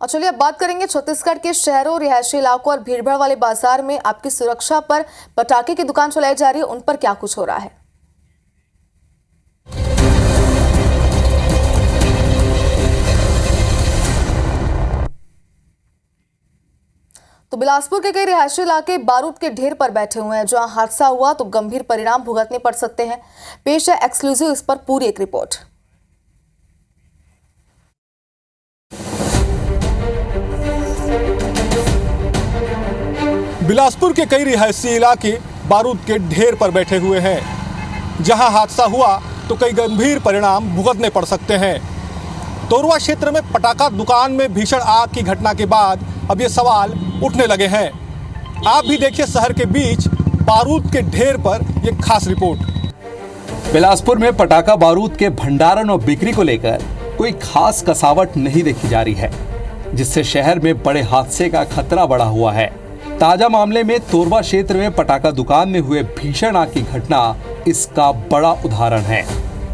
और चलिए अब बात करेंगे छत्तीसगढ़ के शहरों, रिहायशी इलाकों और भीड़भाड़ वाले बाजार में आपकी सुरक्षा पर पटाखे की दुकान चलाई जा रही है, उन पर क्या कुछ हो रहा है। तो बिलासपुर के कई रिहायशी इलाके बारूद के ढेर पर बैठे हुए हैं। जहां हादसा हुआ तो गंभीर परिणाम भुगतने पड़ सकते हैं। पेश है एक्सक्लूसिव इस पर पूरी एक रिपोर्ट। बिलासपुर के कई रिहायशी इलाके बारूद के ढेर पर बैठे हुए हैं। जहां हादसा हुआ तो कई गंभीर परिणाम भुगतने पड़ सकते हैं। तोरवा क्षेत्र में पटाखा दुकान में भीषण आग की घटना के बाद अब ये सवाल उठने लगे हैं। आप भी देखिए शहर के बीच बारूद के ढेर पर ये खास रिपोर्ट। बिलासपुर में पटाखा बारूद के भंडारण और बिक्री को लेकर कोई खास कसावट नहीं देखी जा रही है, जिससे शहर में बड़े हादसे का खतरा बढ़ा हुआ है। ताजा मामले में तोरवा क्षेत्र में पटाखा दुकान में हुए भीषण आग की घटना इसका बड़ा उदाहरण है।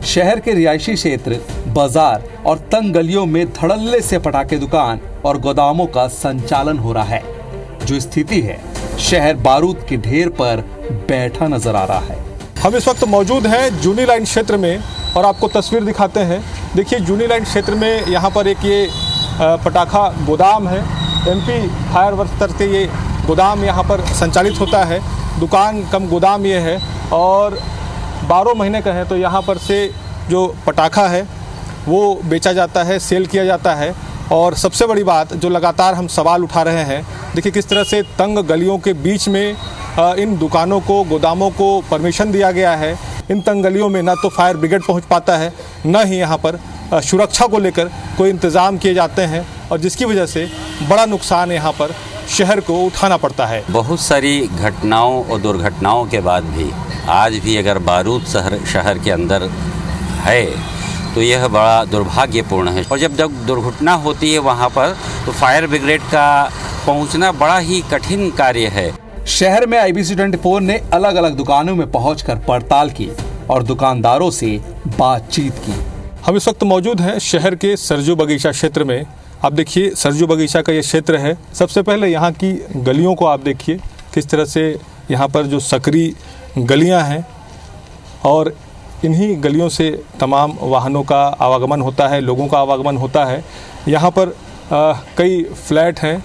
शहर के रिहायशी क्षेत्र, बाजार और तंग गलियों में धड़ल्ले से पटाखे दुकान और गोदामों का संचालन हो रहा है। जो स्थिति है, शहर बारूद के ढेर पर बैठा नजर आ रहा है। हम इस वक्त मौजूद हैं जूनी लाइन क्षेत्र में और आपको तस्वीर दिखाते हैं। देखिए जूनी लाइन क्षेत्र में यहाँ पर एक ये पटाखा गोदाम है। MP फायर वर्क्स तरफ से ये गोदाम यहाँ पर संचालित होता है। दुकान कम गोदाम ये है और 12 महीने का है। तो यहाँ पर से जो पटाखा है वो बेचा जाता है, सेल किया जाता है। और सबसे बड़ी बात जो लगातार हम सवाल उठा रहे हैं, देखिए किस तरह से तंग गलियों के बीच में इन दुकानों को, गोदामों को परमिशन दिया गया है। इन तंग गलियों में ना तो फायर ब्रिगेड पहुँच पाता है, न ही यहाँ पर सुरक्षा को लेकर कोई इंतज़ाम किए जाते हैं, और जिसकी वजह से बड़ा नुकसान यहाँ पर शहर को उठाना पड़ता है। बहुत सारी घटनाओं और दुर्घटनाओं के बाद भी आज भी अगर बारूद शहर के अंदर है तो यह बड़ा दुर्भाग्यपूर्ण है। और जब दुर्घटना होती है वहाँ पर तो फायर ब्रिगेड का पहुँचना बड़ा ही कठिन कार्य है। शहर में IBC 24 ने अलग अलग दुकानों में पहुंचकर पड़ताल की और दुकानदारों से बातचीत की। हम इस वक्त मौजूद हैं शहर के सरजू बगीचा क्षेत्र में। आप देखिए सरजू बगीचा का ये क्षेत्र है। सबसे पहले यहाँ की गलियों को आप देखिए किस तरह से यहाँ पर जो सकरी गलियाँ हैं और इन्हीं गलियों से तमाम वाहनों का आवागमन होता है, लोगों का आवागमन होता है। यहाँ पर कई फ्लैट हैं,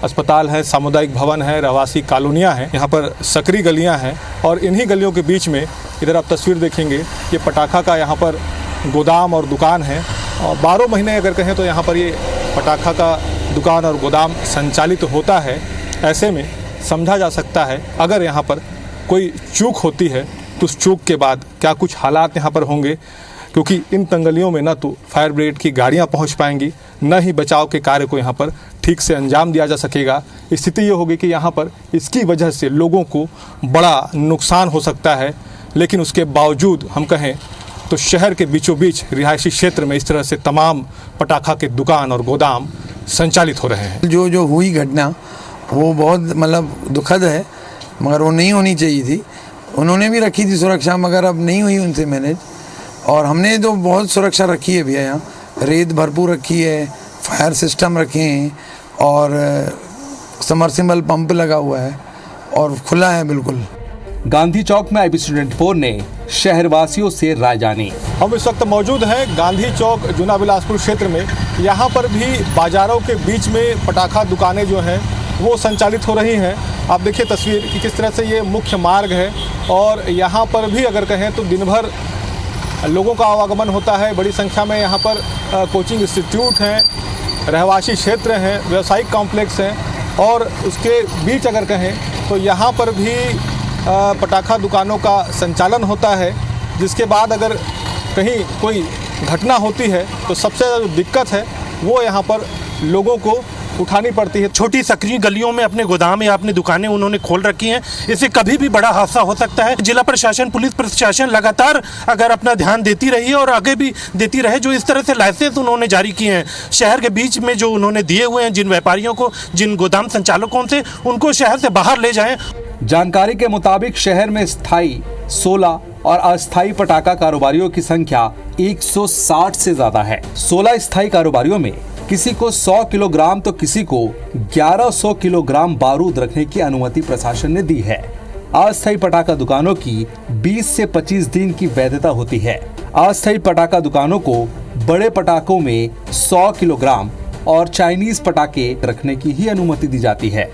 अस्पताल है, सामुदायिक भवन है, रहवासी कॉलोनियाँ हैं। यहाँ पर सकरी गलियाँ हैं और इन्हीं गलियों के बीच में इधर आप तस्वीर देखेंगे ये पटाखा का यहाँ पर गोदाम और दुकान है। और 12 महीने अगर कहें तो यहाँ पर ये पटाखा का दुकान और गोदाम संचालित होता है। ऐसे में समझा जा सकता है अगर यहाँ पर कोई चूक होती है तो उस चूक के बाद क्या कुछ हालात यहाँ पर होंगे, क्योंकि इन तंगलियों में न तो फायर ब्रिगेड की गाड़ियाँ पहुँच पाएंगी, न ही बचाव के कार्य को यहाँ पर ठीक से अंजाम दिया जा सकेगा। स्थिति ये होगी कि यहाँ पर इसकी वजह से लोगों को बड़ा नुकसान हो सकता है। लेकिन उसके बावजूद हम कहें तो शहर के बीचों बीच रिहायशी क्षेत्र में इस तरह से तमाम पटाखा के दुकान और गोदाम संचालित हो रहे हैं। जो हुई घटना वो बहुत दुखद है, मगर वो नहीं होनी चाहिए थी। उन्होंने भी रखी थी सुरक्षा, मगर अब नहीं हुई उनसे मैनेज। और हमने तो बहुत सुरक्षा रखी है भैया, यहाँ रेत भरपूर रखी है, फायर सिस्टम रखे हैं और समरसिबल पंप लगा हुआ है और खुला है बिल्कुल। गांधी चौक में IBC 24 ने शहरवासियों से राय जानी। हम इस वक्त मौजूद हैं गांधी चौक जूना बिलासपुर क्षेत्र में। यहाँ पर भी बाजारों के बीच में पटाखा दुकानें जो हैं वो संचालित हो रही हैं। आप देखिए तस्वीर कि किस तरह से ये मुख्य मार्ग है और यहाँ पर भी अगर कहें तो दिन भर लोगों का आवागमन होता है। बड़ी संख्या में यहाँ पर कोचिंग इंस्टीट्यूट हैं, रहवासी क्षेत्र हैं, व्यावसायिक कॉम्प्लेक्स हैं और उसके बीच अगर कहें तो यहाँ पर भी पटाखा दुकानों का संचालन होता है। जिसके बाद अगर कहीं कोई घटना होती है तो सबसे ज़्यादा जो दिक्कत है वो यहाँ पर लोगों को उठानी पड़ती है। छोटी सकरी गलियों में अपने गोदाम या अपनी दुकानें उन्होंने खोल रखी हैं। इससे कभी भी बड़ा हादसा हो सकता है। जिला प्रशासन, पुलिस प्रशासन लगातार अगर अपना ध्यान देती रही है और आगे भी देती रहे, जो इस तरह से लाइसेंस उन्होंने जारी किए हैं शहर के बीच में जो उन्होंने दिए हुए हैं जिन व्यापारियों को, जिन गोदाम संचालकों से, उनको शहर से बाहर ले जाएं। जानकारी के मुताबिक शहर में स्थायी 16 और अस्थायी पटाखा कारोबारियों की संख्या 160 से ज्यादा है। 16 स्थायी कारोबारियों में किसी को 100 किलोग्राम तो किसी को 1100 किलोग्राम बारूद रखने की अनुमति प्रशासन ने दी है। अस्थायी पटाखा दुकानों की 20 से 25 दिन की वैधता होती है। अस्थायी पटाखा दुकानों को बड़े पटाखों में 100 किलोग्राम और चाइनीज पटाखे रखने की ही अनुमति दी जाती है।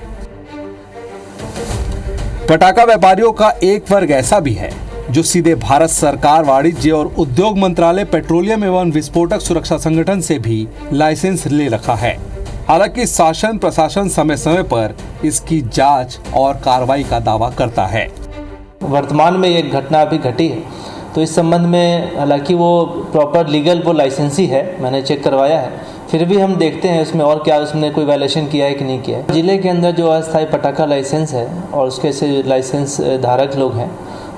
पटाखा व्यापारियों का एक वर्ग ऐसा भी है जो सीधे भारत सरकार वाणिज्य और उद्योग मंत्रालय पेट्रोलियम एवं विस्फोटक सुरक्षा संगठन से भी लाइसेंस ले रखा है। हालांकि शासन प्रशासन समय समय पर इसकी जांच और कार्रवाई का दावा करता है। वर्तमान में एक घटना अभी घटी है, तो इस संबंध में हालांकि वो प्रॉपर लीगल वो लाइसेंसी है, मैंने चेक करवाया है, फिर भी हम देखते हैं उसमें और क्या उसने कोई वायलेशन किया है कि नहीं किया है। जिले के अंदर जो अस्थायी पटाखा लाइसेंस है और उसके से लाइसेंस धारक लोग हैं,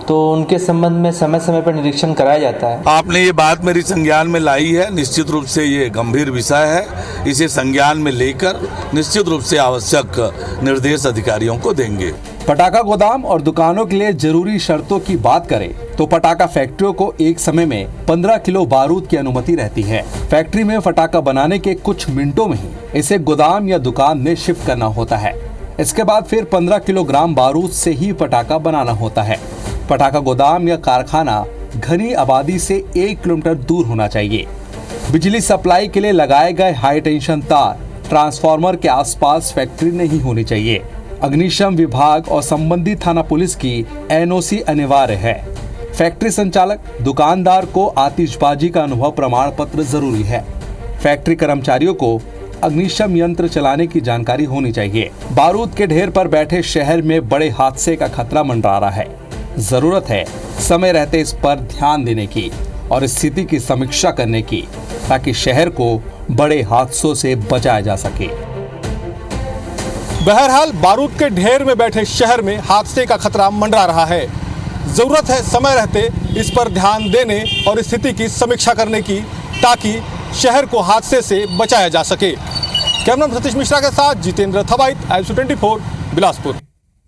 तो उनके संबंध में समय समय पर निरीक्षण कराया जाता है। आपने ये बात मेरी संज्ञान में लाई है। निश्चित रूप से ये गंभीर विषय है, इसे संज्ञान में लेकर निश्चित रूप से आवश्यक निर्देश अधिकारियों को देंगे। पटाखा गोदाम और दुकानों के लिए जरूरी शर्तों की बात करें तो पटाखा फैक्ट्रियों को एक समय में 15 किलो बारूद की अनुमति रहती है। फैक्ट्री में पटाखा बनाने के कुछ मिनटों में ही इसे गोदाम या दुकान में शिफ्ट करना होता है। इसके बाद फिर 15 किलोग्राम बारूद से ही पटाखा बनाना होता है। पटाखा गोदाम या कारखाना घनी आबादी से 1 किलोमीटर दूर होना चाहिए। बिजली सप्लाई के लिए लगाए गए हाई टेंशन तार ट्रांसफार्मर के आसपास फैक्ट्री नहीं होनी चाहिए। अग्निशम विभाग और संबंधित थाना पुलिस की एनओसी अनिवार्य है। फैक्ट्री संचालक दुकानदार को आतिशबाजी का अनुभव प्रमाण पत्र जरूरी है। फैक्ट्री कर्मचारियों को अग्निशम यंत्र चलाने की जानकारी होनी चाहिए। बारूद के ढेर पर बैठे शहर में बड़े हादसे का खतरा मंडरा रहा है। जरूरत है समय रहते इस पर ध्यान देने की और स्थिति की समीक्षा करने की, ताकि शहर को बड़े हादसों से बचाया जा सके। बहरहाल बारूद के ढेर में बैठे शहर में हादसे का खतरा मंडरा रहा है। जरूरत है समय रहते इस पर ध्यान देने और स्थिति की समीक्षा करने की, ताकि शहर को हादसे से बचाया जा सके। कैमरामैन सतीश मिश्रा के साथ जितेंद्र थवाइत, IBC 24 बिलासपुर।